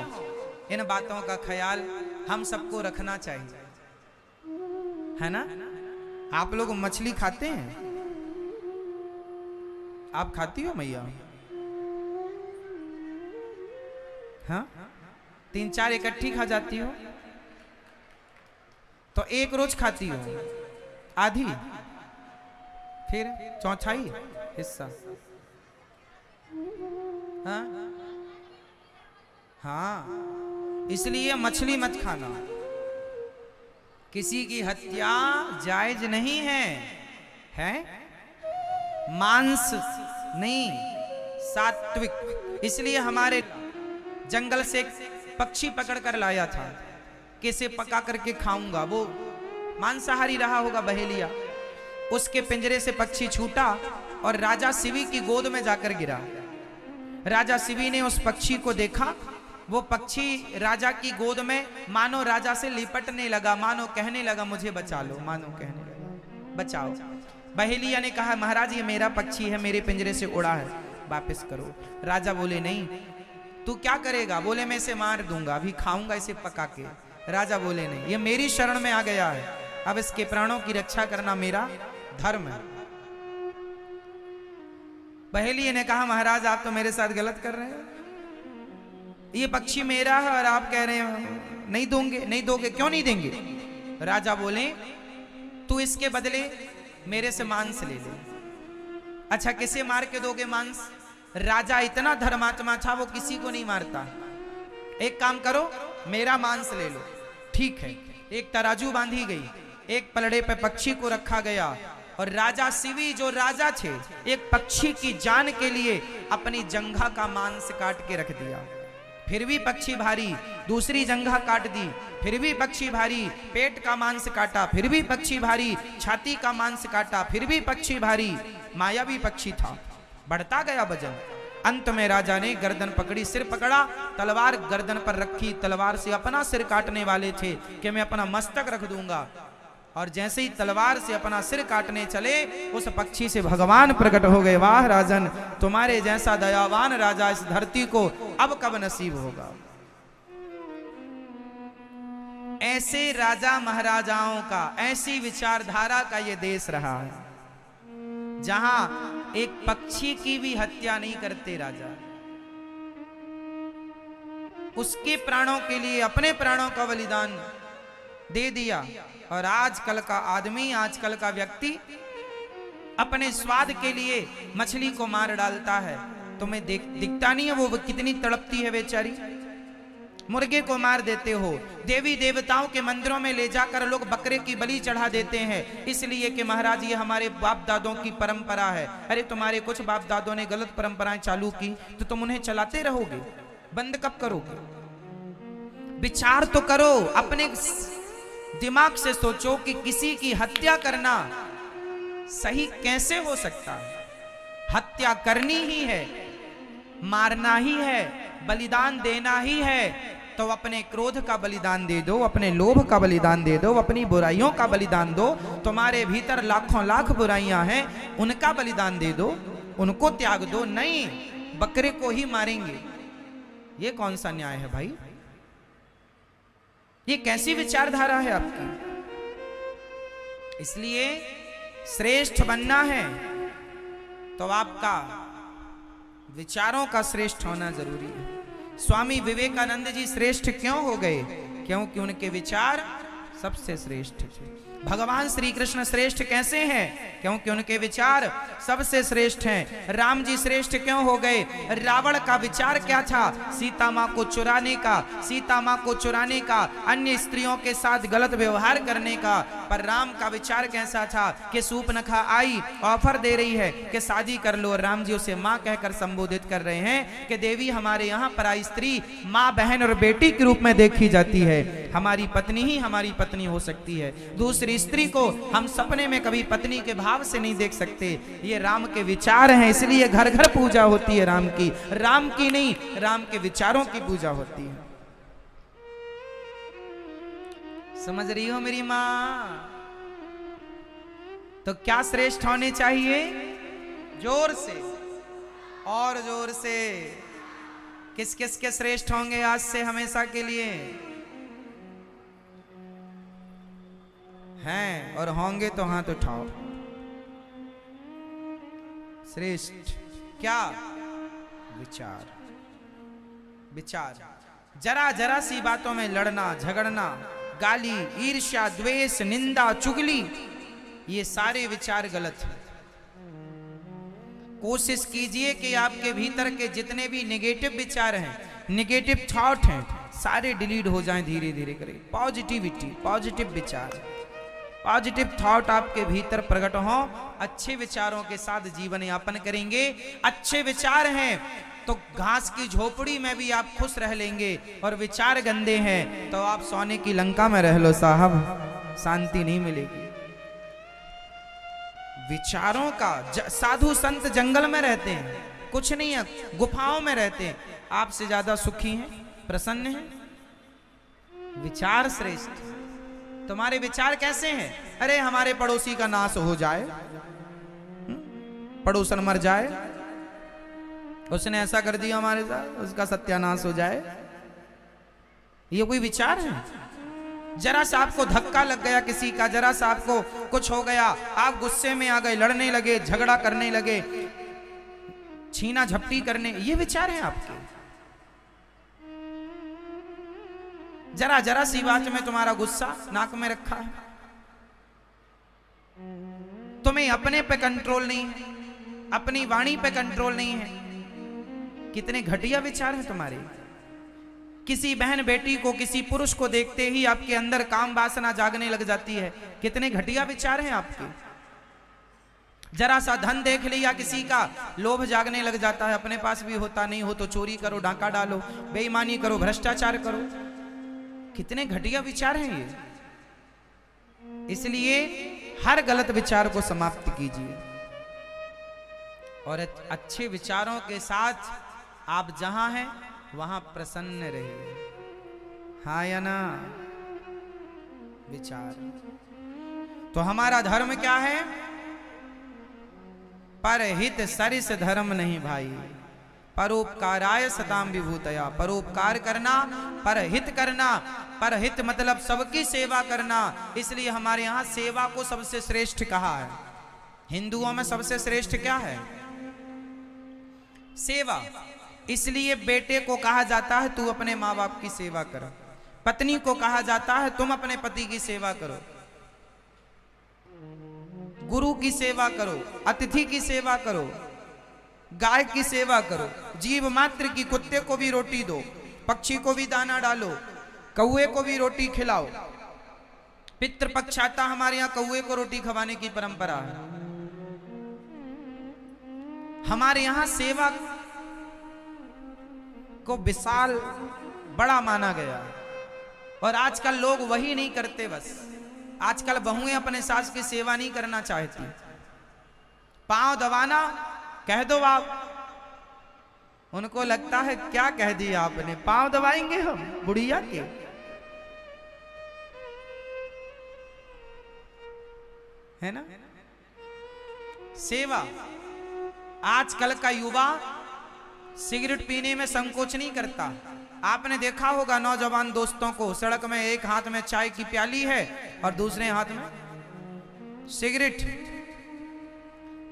इन बातों का ख्याल हम सबको रखना चाहिए, है ना? आप लोग मछली खाते हैं? आप खाती हो मैया? हाँ, 3-4 इकट्ठी खा जाती हो तो एक रोज खाती हो, आधी, फिर चौथाई हिस्सा। हाँ हाँ, इसलिए मछली मत खाना। किसी की हत्या जायज नहीं है, है? मांस नहीं, सात्विक। इसलिए हमारे जंगल से एक पक्षी पकड़ कर लाया था, कैसे पका करके खाऊंगा। वो मांसाहारी रहा होगा, बहेलिया। उसके पिंजरे से पक्षी छूटा और राजा शिवी की गोद में जाकर गिरा। राजा शिवी ने उस पक्षी को देखा, वो पक्षी राजा की गोद में मानो राजा से लिपटने लगा, मानो कहने लगा मुझे बचा लो, मानो कहने लगा बचाओ। बहेलिया ने कहा महाराज ये मेरा पक्षी है, मेरे पिंजरे से उड़ा है, वापस करो। राजा बोले नहीं। तू क्या करेगा? बोले मैं इसे मार दूंगा, अभी खाऊंगा इसे पका के। राजा बोले नहीं, ये मेरी शरण में आ गया है, अब इसके प्राणों की रक्षा करना मेरा धर्म है। बहेलिया ने कहा महाराज आप तो मेरे साथ गलत कर रहे हैं, ये पक्षी मेरा है और आप कह रहे हैं नहीं दोगे, नहीं दोगे, क्यों नहीं देंगे? राजा बोले तू इसके बदले मेरे से मांस ले ले। अच्छा किसे मार के दोगे मांस? राजा इतना धर्मात्मा था, वो किसी को नहीं मारता। एक काम करो मेरा मांस ले लो। ठीक है, एक तराजू बांधी गई, एक पलड़े पे पक्षी को रखा गया और राजा शिवी जो राजा थे एक पक्षी की जान के लिए अपनी जंघा का मांस काट के रख दिया। फिर भी पक्षी भारी, दूसरी जंघा काट दी, फिर भी पक्षी भारी, पेट का मांस काटा, फिर भी पक्षी भारी, छाती का मांस काटा, फिर भी पक्षी भारी। मायावी पक्षी था, बढ़ता गया वजन। अंत में राजा ने गर्दन पकड़ी, सिर पकड़ा, तलवार गर्दन पर रखी, तलवार से अपना सिर काटने वाले थे कि मैं अपना मस्तक रख दूंगा। और जैसे ही तलवार से अपना सिर काटने चले उस पक्षी से भगवान प्रकट हो गए। वाह राजन, तुम्हारे जैसा दयावान राजा इस धरती को अब कब नसीब होगा। ऐसे राजा महाराजाओं का, ऐसी विचारधारा का ये देश रहा है जहां एक पक्षी की भी हत्या नहीं करते राजा, उसके प्राणों के लिए अपने प्राणों का बलिदान दे दिया। और आजकल का आदमी, आजकल का व्यक्ति अपने स्वाद के लिए मछली को मार डालता है। तुम्हें दिखता नहीं है वो कितनी तड़पती है बेचारी। मुर्गे को मार देते हो, देवी देवताओं के मंदिरों में ले जाकर लोग बकरे की बलि चढ़ा देते हैं, इसलिए कि महाराज ये हमारे बाप दादों की परंपरा है। अरे तुम्हारे कुछ बाप दादों ने गलत परंपराएं चालू की तो तुम उन्हें चलाते रहोगे? बंद कब करोगे? विचार तो करो, अपने दिमाग से सोचो कि किसी की हत्या करना सही कैसे हो सकता है। हत्या करनी ही है, मारना ही है, बलिदान देना ही है, तो अपने क्रोध का बलिदान दे दो, अपने लोभ का बलिदान दे दो, अपनी बुराइयों का बलिदान दो। तुम्हारे भीतर लाखों लाख बुराइयां हैं, उनका बलिदान दे दो, उनको त्याग दो। नहीं, बकरे को ही मारेंगे, ये कौन सा न्याय है भाई? ये कैसी विचारधारा है आपकी? इसलिए श्रेष्ठ बनना है तो आपका विचारों का श्रेष्ठ होना जरूरी है। स्वामी विवेकानंद जी श्रेष्ठ क्यों हो गए? क्योंकि उनके विचार सबसे श्रेष्ठ थे। भगवान श्री कृष्ण श्रेष्ठ कैसे हैं? क्योंकि उनके विचार सबसे श्रेष्ठ हैं। राम जी श्रेष्ठ क्यों हो गए? रावण का विचार क्या था? सीता माँ को चुराने का, सीता माँ को चुराने का, अन्य स्त्रियों के साथ गलत व्यवहार करने का। पर राम का विचार कैसा था कि सूर्पनखा आई, ऑफर दे रही है कि शादी कर लो, और राम जी उसे माँ कहकर संबोधित कर रहे हैं कि देवी हमारे यहाँ पराई स्त्री माँ, बहन और बेटी के रूप में देखी जाती है, हमारी पत्नी ही हमारी पत्नी हो सकती है, दूसरी स्त्री को हम सपने में कभी पत्नी के भाव से नहीं देख सकते। ये राम के विचार हैं, इसलिए घर घर पूजा होती है राम की नहीं, राम के विचारों की पूजा होती है। समझ रही हो मेरी मां? तो क्या श्रेष्ठ होने चाहिए? जोर से और जोर से। किस किस के श्रेष्ठ होंगे आज से हमेशा के लिए? हैं और होंगे तो हाथ उठाओ। श्रेष्ठ क्या? विचार। विचार। जरा जरा सी बातों में लड़ना झगड़ना, गाली, ईर्ष्या, द्वेष, निंदा, चुगली, ये सारे विचार गलत हैं। कोशिश कीजिए कि आपके भीतर के जितने भी नेगेटिव विचार हैं, नेगेटिव थॉट हैं, सारे डिलीट हो जाएं धीरे धीरे करें। पॉजिटिविटी, पॉजिटिव विचार, पॉजिटिव थॉट आपके भीतर प्रकट हो, अच्छे विचारों के साथ जीवन यापन करेंगे। अच्छे विचार हैं तो घास की झोपड़ी में भी आप खुश रह लेंगे, और विचार गंदे हैं तो आप सोने की लंका में रह लो साहब, शांति नहीं मिलेगी। विचारों का साधु संत जंगल में रहते हैं, कुछ नहीं है, गुफाओं में रहते हैं, आपसे ज्यादा सुखी हैं, प्रसन्न हैं। विचार श्रेष्ठ। तुम्हारे विचार कैसे हैं? अरे हमारे पड़ोसी का नाश हो जाए, पड़ोसन मर जाए, उसने ऐसा कर दिया हमारे साथ, उसका सत्यानाश हो जाए। ये कोई विचार है? जरा सा आपको धक्का लग गया किसी का, जरा सा आपको कुछ हो गया, आप गुस्से में आ गए, लड़ने लगे, झगड़ा करने लगे, छीना झपटी करने, ये विचार है आपके? जरा जरा सी बात में तुम्हारा गुस्सा नाक में रखा है, तुम्हें अपने पे कंट्रोल नहीं है, अपनी वाणी पे कंट्रोल नहीं है। कितने घटिया विचार हैं तुम्हारे। किसी बहन बेटी को, किसी पुरुष को देखते ही आपके अंदर काम वासना जागने लग जाती है। कितने घटिया विचार हैं आपके। जरा सा धन देख लिया किसी का, लोभ जागने लग जाता है, अपने पास भी होता, नहीं हो तो चोरी करो, डाका डालो, बेईमानी करो, भ्रष्टाचार करो। कितने घटिया विचार हैं ये। इसलिए हर गलत विचार को समाप्त कीजिए और अच्छे विचारों के साथ आप जहां हैं वहां प्रसन्न रहिए। हाँ या ना? विचार। तो हमारा धर्म क्या है? परहित सरिस धर्म नहीं भाई, परोपकाराय सताम विभूतया। परोपकार करना, परहित करना। परहित मतलब सबकी सेवा करना। इसलिए हमारे यहां सेवा को सबसे श्रेष्ठ कहा है। हिंदुओं में सबसे श्रेष्ठ क्या है? सेवा। इसलिए बेटे को कहा जाता है तू अपने माँ बाप की सेवा कर, पत्नी को कहा जाता है तुम अपने पति की सेवा करो, गुरु की सेवा करो, अतिथि की सेवा करो, गाय की सेवा करो, जीव मात्र की, कुत्ते को भी रोटी दो, पक्षी को भी दाना डालो, कौए को भी रोटी खिलाओ। पितृपक्ष आता हमारे यहाँ कौए को रोटी खवाने की परंपरा है। हमारे यहाँ सेवा को विशाल बड़ा माना गया और आजकल लोग वही नहीं करते। बस आजकल बहुएं अपने सास की सेवा नहीं करना चाहती। पांव दबाना कह दो आप, उनको लगता है क्या कह दिया आपने, पांव दबाएंगे हम बुढ़िया के। है ना सेवा। आजकल का युवा सिगरेट पीने में संकोच नहीं करता। आपने देखा होगा नौजवान दोस्तों को, सड़क में एक हाथ में चाय की प्याली है और दूसरे हाथ में सिगरेट।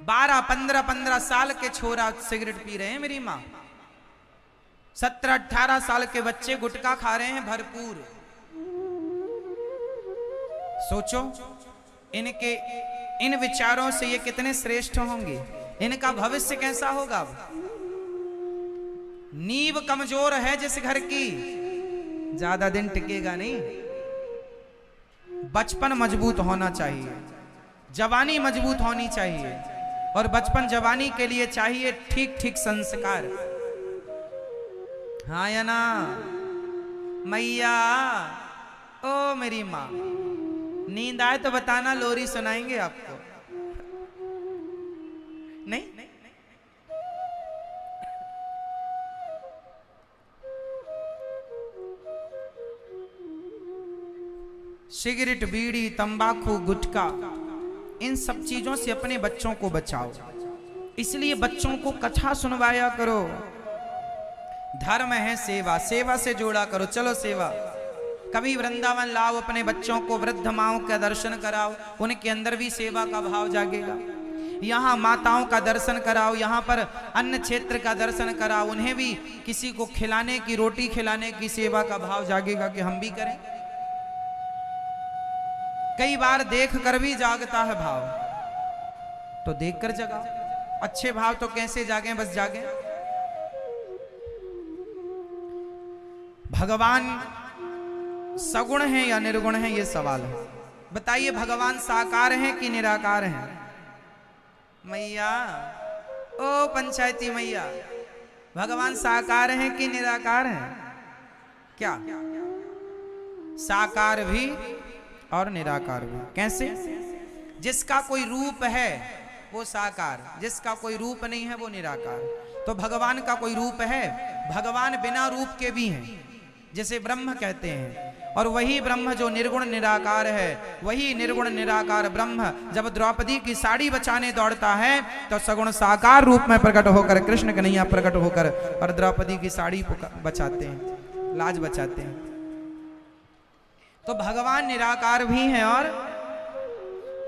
12-15 साल के छोरा सिगरेट पी रहे हैं मेरी माँ। 17-18 साल के बच्चे गुटखा खा रहे हैं भरपूर। सोचो इनके इन विचारों से ये कितने श्रेष्ठ होंगे, इनका भविष्य कैसा होगा। नींव कमजोर है जिस घर की, ज्यादा दिन टिकेगा नहीं। बचपन मजबूत होना चाहिए, जवानी मजबूत होनी चाहिए, और बचपन जवानी के लिए चाहिए ठीक ठीक संस्कार। हाँ या ना? मैया ओ मेरी माँ, नींद आए तो बताना, लोरी सुनाएंगे आपको। नहीं? सिगरेट, बीड़ी, तंबाकू, गुटखा, इन सब चीजों से अपने बच्चों को बचाओ। इसलिए बच्चों को कथा सुनवाया करो। धर्म है सेवा, सेवा से जोड़ा करो। चलो सेवा। कभी वृंदावन लाओ अपने बच्चों को, वृद्ध माओं का दर्शन कराओ, उनके अंदर भी सेवा का भाव जागेगा। यहाँ माताओं का दर्शन कराओ, यहाँ पर अन्न क्षेत्र का दर्शन कराओ, उन्हें भी किसी को खिलाने की, रोटी खिलाने की सेवा का भाव जागेगा कि हम भी करें। कई बार देख कर भी जागता है भाव, तो देख कर जगाओ। अच्छे भाव तो कैसे जागे, बस जागे। भगवान सगुण है या निर्गुण है, ये सवाल है। बताइए भगवान साकार हैं कि निराकार हैं? मैया ओ पंचायती मैया, भगवान साकार हैं कि निराकार हैं? क्या? साकार भी और निराकार भी। कैसे? जिसका कोई रूप है वो साकार, जिसका कोई रूप नहीं है वो निराकार। तो भगवान का कोई रूप है? भगवान बिना रूप के भी हैं, जिसे ब्रह्म कहते हैं। और वही ब्रह्म जो निर्गुण निराकार है, वही निर्गुण निराकार ब्रह्म जब द्रौपदी की साड़ी बचाने दौड़ता है तो सगुण साकार रूप में प्रकट होकर कृष्ण कन्हैया प्रकट होकर और द्रौपदी की साड़ी बचाते हैं, लाज बचाते हैं। तो भगवान निराकार भी हैं। और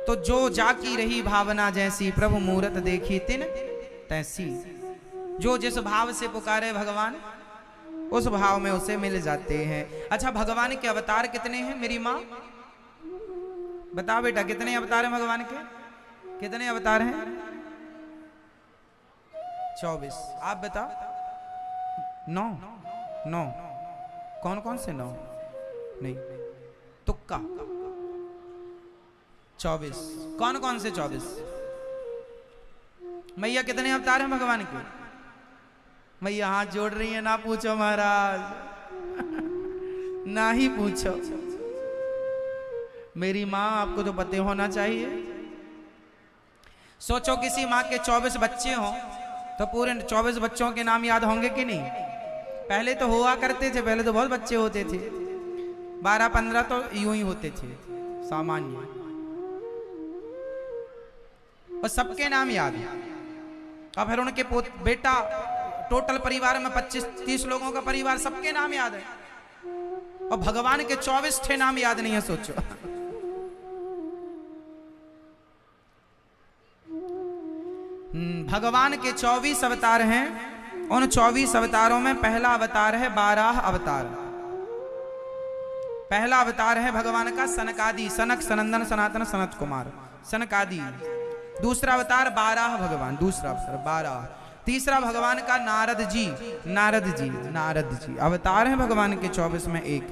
तो जो जाकी रही भावना जैसी, प्रभु मूरत देखी तिन तैसी। जो जिस भाव से पुकारे भगवान, उस भाव में उसे मिल जाते हैं। अच्छा, भगवान के अवतार कितने हैं मेरी माँ? बताओ बेटा, कितने अवतार हैं भगवान के? कितने अवतार हैं? 24। आप बताओ। 9। कौन कौन से 9? नहीं, तुक्का। 24। कौन कौन से 24? मैया कितने अवतार हैं भगवान के? मैया हाथ जोड़ रही है। ना पूछो महाराज, ना ही पूछो। मेरी माँ, आपको तो पते होना चाहिए। सोचो किसी माँ के 24 बच्चे हों तो पूरे 24 बच्चों के नाम याद होंगे कि नहीं? पहले तो हुआ करते थे, पहले तो बहुत बच्चे होते थे, 12-15 तो यूं ही होते थे सामान्य, और सबके नाम याद है। और फिर उनके बेटा, टोटल परिवार में 25-30 लोगों का परिवार, सबके नाम याद है। और भगवान के 24 थे नाम याद नहीं है, सोचो। भगवान के 24 अवतार हैं। उन 24 अवतारों में पहला अवतार है 12 अवतार। पहला अवतार है भगवान का सनकादि, सनक सनंदन सनातन सनत कुमार, सनकादि। दूसरा अवतार 12 भगवान, दूसरा अवतार 12। तीसरा भगवान का नारद जी, नारद जी, नारद जी अवतार है भगवान के 24 में एक।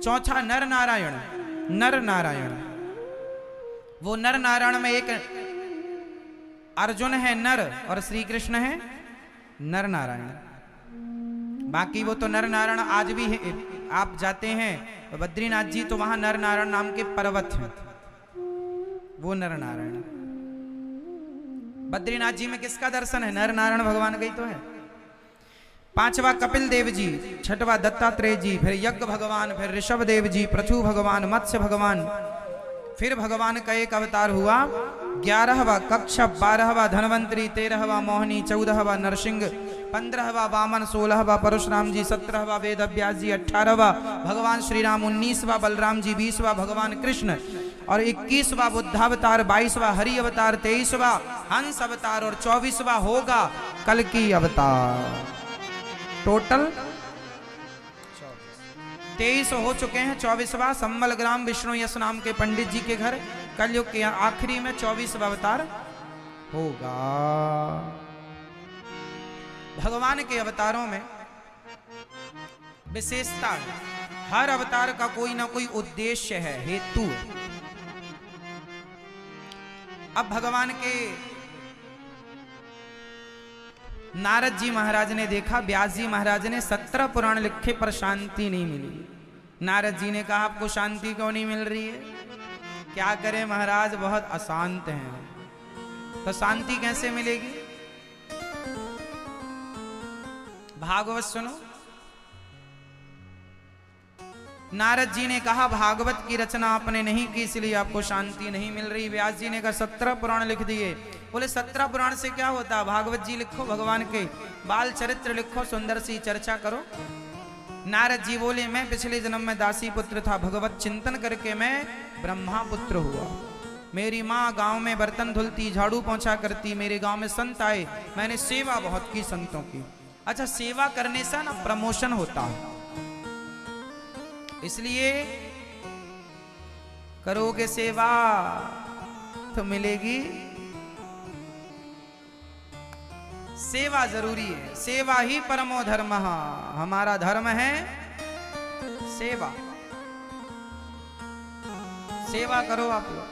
चौथा नर नारायण, नर नारायण। वो नर नारायण में एक अर्जुन है नर और श्री कृष्ण है नर नारायण। बाकी वो तो नर नारायण आज भी है। आप जाते हैं बद्रीनाथ जी तो वहां नर नारायण नाम के पर्वत हैं, वो नर नारायण। बद्रीनाथ जी में किसका दर्शन है? नर नारायण भगवान का ही तो है। पांचवा कपिल देव जी, छठवा दत्तात्रेय जी, फिर यज्ञ भगवान, फिर ऋषभ देव जी, पृथु भगवान, मत्स्य भगवान। फिर भगवान का एक अवतार हुआ 11वां कच्छप, 12वां धनवंतरी, 13वां मोहिनी, 14वां नरसिंह, 15वां वामन, 16वां परशुराम जी, 17वां वेद व्यास जी, 18वां भगवान श्री राम, 19वां बलराम जी, 20वां भगवान कृष्ण और 21वां बुद्धावतार, 22वां हरि अवतार, 23वां हंस अवतार और 24वां होगा कल्कि अवतार। टोटल 23 हो चुके हैं। 24वां सम्मल ग्राम विष्णु यश नाम के पंडित जी के घर कलयुग के आखिरी में 24वां अवतार होगा। भगवान के अवतारों में विशेषता है, हर अवतार का कोई ना कोई उद्देश्य है, हेतु है। अब भगवान के नारद जी महाराज ने देखा, व्यास जी महाराज ने 17 पुराण लिखे पर शांति नहीं मिली। नारद जी ने कहा आपको शांति क्यों नहीं मिल रही है? क्या करें महाराज, बहुत अशांत हैं। तो शांति कैसे मिलेगी? भागवत सुनो। नारद जी ने कहा भागवत की रचना आपने नहीं की इसलिए आपको शांति नहीं मिल रही। व्यास जी ने कहा 17 पुराण लिख दिए। बोले 17 पुराण से क्या होता? भागवत जी लिखो, भगवान के बाल चरित्र लिखो, सुंदर सी चर्चा करो। नारद जी बोले मैं पिछले जन्म में दासी पुत्र था, भगवत चिंतन करके मैं ब्रह्मा पुत्र हुआ। मेरी माँ गांव में बर्तन धुलती, झाड़ू पोंछा करती, मेरे गांव में संत आए, मैंने सेवा बहुत की संतों की। अच्छा, सेवा करने से ना प्रमोशन होता है, इसलिए करोगे सेवा तो मिलेगी। सेवा जरूरी है, सेवा ही परमो धर्म। हमारा धर्म है सेवा। सेवा करो आप लोग,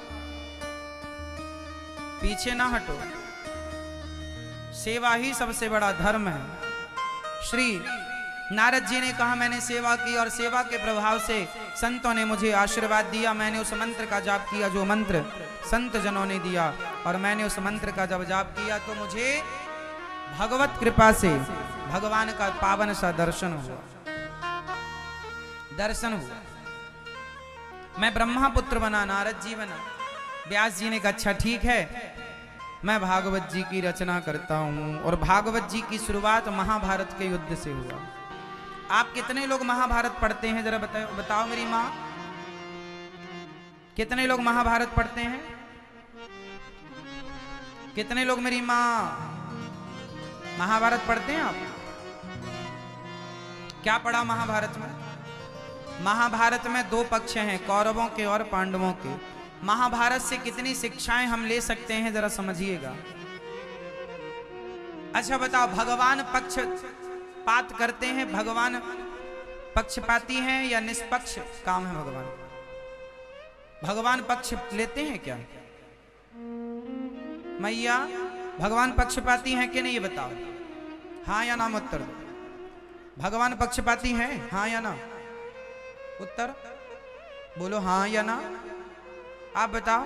पीछे ना हटो। सेवा ही सबसे बड़ा धर्म है। श्री नारद जी ने कहा मैंने सेवा की और सेवा के प्रभाव से संतों ने मुझे आशीर्वाद दिया। मैंने उस मंत्र का जाप किया जो मंत्र संत जनों ने दिया, और मैंने उस मंत्र का जब जाप किया तो मुझे भगवत कृपा से भगवान का पावन सा दर्शन हुआ। मैं ब्रह्मा पुत्र बना, नारद जी बना। व्यास जी ने कहा अच्छा ठीक है, मैं भागवत जी की रचना करता हूं। और भागवत जी की शुरुआत महाभारत के युद्ध से हुआ। आप कितने लोग महाभारत पढ़ते हैं जरा बताओ मेरी माँ, कितने लोग महाभारत पढ़ते हैं? कितने लोग मेरी माँ महाभारत पढ़ते हैं? आप क्या पढ़ा महाभारत में? महाभारत में दो पक्ष हैं, कौरवों के और पांडवों के। महाभारत से कितनी शिक्षाएं हम ले सकते हैं जरा समझिएगा। अच्छा बताओ, भगवान पक्षपात करते हैं? भगवान पक्षपाती हैं या निष्पक्ष काम है भगवान? भगवान पक्ष लेते हैं क्या? मैया भगवान पक्षपाती हैं कि नहीं, ये बताओ। हाँ या ना उत्तर दो। भगवान पक्षपाती हैं, हाँ या ना? उत्तर बोलो, हाँ या ना। आप बताओ।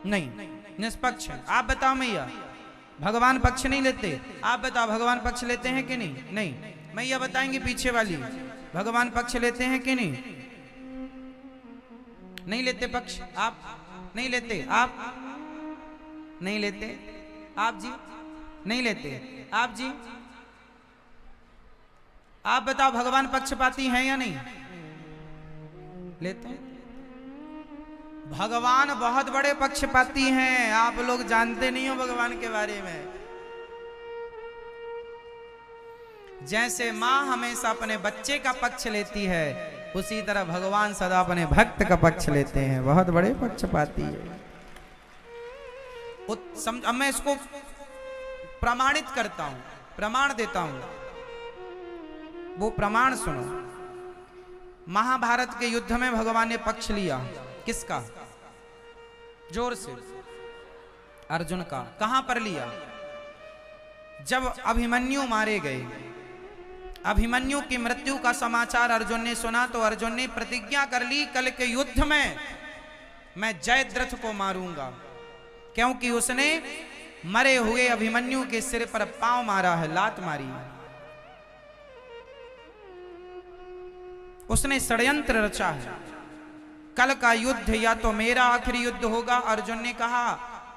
नहीं, निष्पक्ष है। आप बताओ मैया, भगवान पक्ष नहीं लेते? आप बताओ, भगवान पक्ष लेते हैं कि नहीं? नहीं। मैया बताएंगे पीछे वाली, भगवान पक्ष लेते हैं कि नहीं? नहीं लेते पक्ष। आप नहीं लेते? आप नहीं लेते? आप जी नहीं लेते? आप जी आप बताओ, भगवान पक्षपाती हैं या नहीं? लेते हैं। भगवान बहुत बड़े पक्षपाती हैं, आप लोग जानते नहीं हो भगवान के बारे में। जैसे मां हमेशा अपने बच्चे का पक्ष लेती है, उसी तरह भगवान सदा अपने भक्त का पक्ष लेते हैं। बहुत बड़े पक्षपाती है। अब मैं इसको प्रमाणित करता हूं, प्रमाण देता हूं। वो प्रमाण सुनो। महाभारत के युद्ध में भगवान ने पक्ष लिया। किसका? जोर से। अर्जुन का। कहां पर लिया? जब अभिमन्यु मारे गए, अभिमन्यु की मृत्यु का समाचार अर्जुन ने सुना तो अर्जुन ने प्रतिज्ञा कर ली, कल के युद्ध में मैं जयद्रथ को मारूंगा, क्योंकि उसने मरे हुए अभिमन्यु के सिर पर पांव मारा है, लात मारी है। उसने षड्यंत्र रचा है। कल का युद्ध या तो मेरा आखिरी युद्ध होगा। अर्जुन ने कहा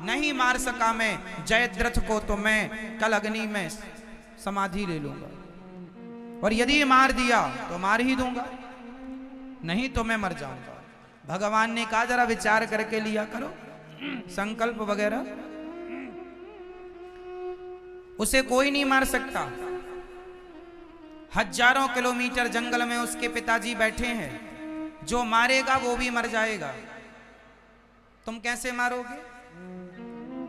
नहीं मार सका मैं जयद्रथ को तो मैं कल अग्नि में समाधि ले लूंगा, और यदि मार दिया तो मार ही दूंगा, नहीं तो मैं मर जाऊंगा। भगवान ने कहा जरा विचार करके लिया करो, संकल्प वगैरह। उसे कोई नहीं मार सकता। हजारों किलोमीटर जंगल में उसके पिताजी बैठे हैं, जो मारेगा वो भी मर जाएगा। तुम कैसे मारोगे?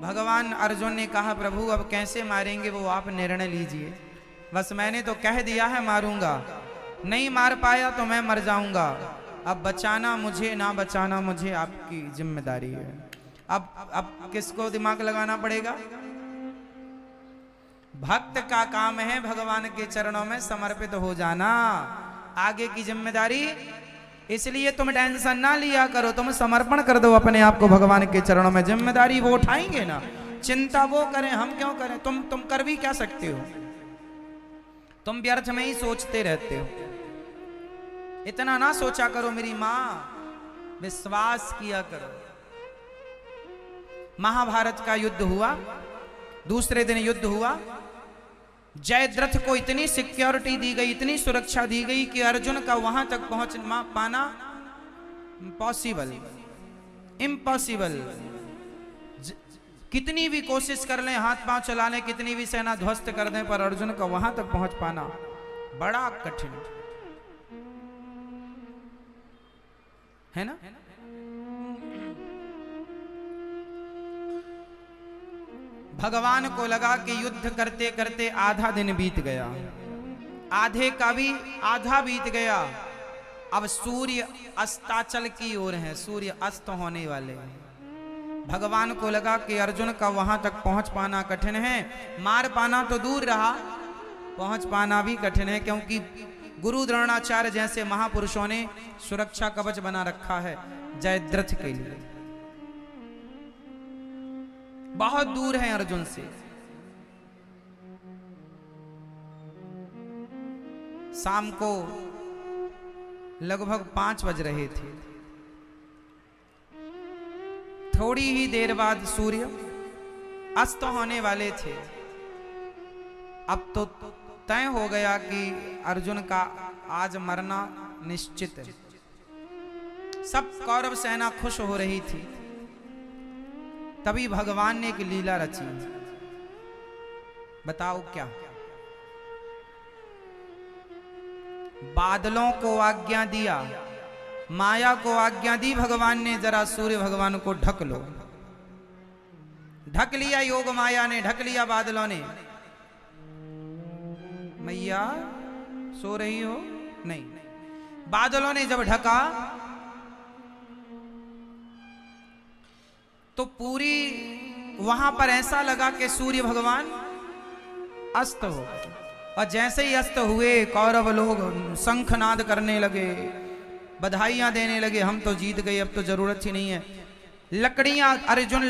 भगवान अर्जुन ने कहा प्रभु अब कैसे मारेंगे वो आप निर्णय लीजिए, बस मैंने तो कह दिया है मारूंगा, नहीं मार पाया तो मैं मर जाऊंगा। अब बचाना मुझे ना बचाना मुझे आपकी जिम्मेदारी है। अब किसको दिमाग लगाना पड़ेगा? भक्त का काम है भगवान के चरणों में समर्पित हो जाना, आगे की जिम्मेदारी। इसलिए तुम टेंशन ना लिया करो, तुम समर्पण कर दो अपने आप को भगवान के चरणों में, जिम्मेदारी वो उठाएंगे ना। चिंता वो करें, हम क्यों करें? तुम कर भी क्या सकते हो? तुम व्यर्थ में ही सोचते रहते हो। इतना ना सोचा करो मेरी मां, विश्वास किया करो। महाभारत का युद्ध हुआ, दूसरे दिन युद्ध हुआ। जयद्रथ को इतनी सिक्योरिटी दी गई, इतनी सुरक्षा दी गई कि अर्जुन का वहां तक पहुंच पाना पॉसिबल, इम्पॉसिबल। कितनी भी कोशिश कर लें, हाथ पांव चला लें, कितनी भी सेना ध्वस्त कर दें, पर अर्जुन का वहां तक पहुंच पाना बड़ा कठिन है ना। भगवान को लगा कि युद्ध करते करते आधा दिन बीत गया, आधे का भी आधा बीत गया। अब सूर्य अस्ताचल की ओर है, सूर्य अस्त होने वाले हैं। भगवान को लगा कि अर्जुन का वहां तक पहुंच पाना कठिन है, मार पाना तो दूर रहा, पहुंच पाना भी कठिन है, क्योंकि गुरु द्रोणाचार्य जैसे महापुरुषों ने सुरक्षा कवच बना रखा है जयद्रथ के लिए। बहुत दूर है अर्जुन से। शाम को लगभग 5 बज रहे थे। थोड़ी ही देर बाद सूर्य अस्त होने वाले थे। अब तो तय हो गया कि अर्जुन का आज मरना निश्चित है। सब कौरव सेना खुश हो रही थी। तभी भगवान ने एक लीला रची। बताओ क्या? बादलों को आज्ञा दिया, माया को आज्ञा दी भगवान ने, जरा सूर्य भगवान को ढक लो। ढक लिया योग माया ने, ढक लिया बादलों ने। मैया सो रही हो? नहीं। बादलों ने जब ढका तो पूरी वहां पर ऐसा लगा कि सूर्य भगवान अस्त हो। और जैसे ही अस्त हुए कौरव लोग शंखनाद करने लगे, बधाइयां देने लगे, हम तो जीत गए, अब तो जरूरत ही नहीं है। लकड़ियां अर्जुन